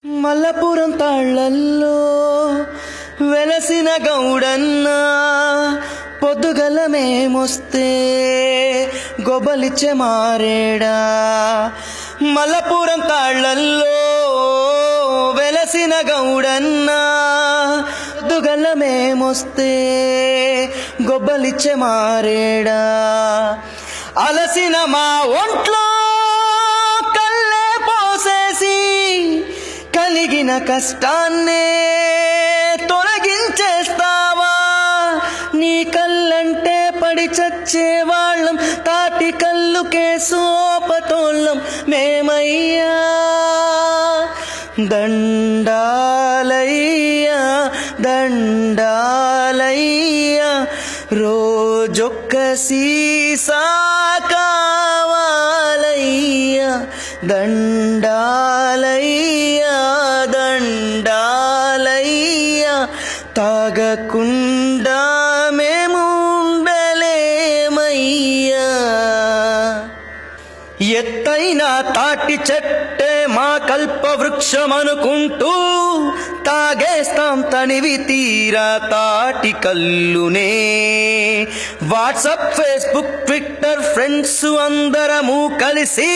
మల్లపురం తాళ్ళల్లో వెలసిన గౌడన్న పొద్దుగల మేమొస్తే గొబలిచ్చే మారేడా. మల్లపురం తాళ్ళల్లో వెలసిన గౌడన్న పొద్దుగల మేమొస్తే గొబ్బలిచ్చే మారేడా. అలసిన మా ఒంట్లో కల్లే పోసేసి కలిగిన కష్టాన్నే తొలగించేస్తావా. నీ కళ్ళంటే పడి చచ్చేవాళ్ళం, తాటి కళ్ళుకే సోపతోళ్ళం మేమయ్యా. దండాలయ్యా దండాలయ్యా, రోజొక్క సీసా కావాలయ్యా. దండాలయ్యా దండాలయ్యా, తాగకుండా మేము ఉండలేమయ్యా. ఎత్తైన తాటి చెట్టే మా కల్ప వృక్షమనుకుంటూ తాగేస్తాం తనివి తీరా తాటి కల్లునే. వాట్సాప్, ఫేస్బుక్, ట్విట్టర్ ఫ్రెండ్స్ అందరము కలిసి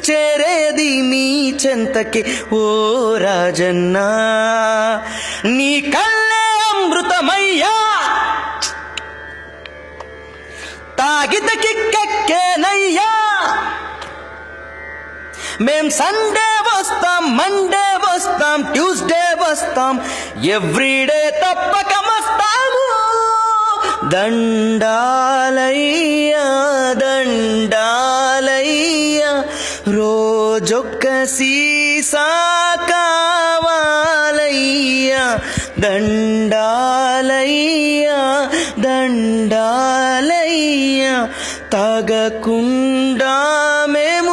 చేరేది మీ చెంతకి ఓ రాజన్న. నీ కళ్ళే అమృతమయ్యా, తాగితే కిక్కెక్కేనయ్యా. మేం సండే వస్తాం, మండే వస్తాం, ట్యూస్డే వస్తాం, ఎవ్రీడే తప్పక వస్తాము. దండాలయ్యా దండాలయ్యా, రోజొక్క సీసా కావాలయ్యా. దండాలయ్యా దండాలయ్యా, తాగకుండా మేము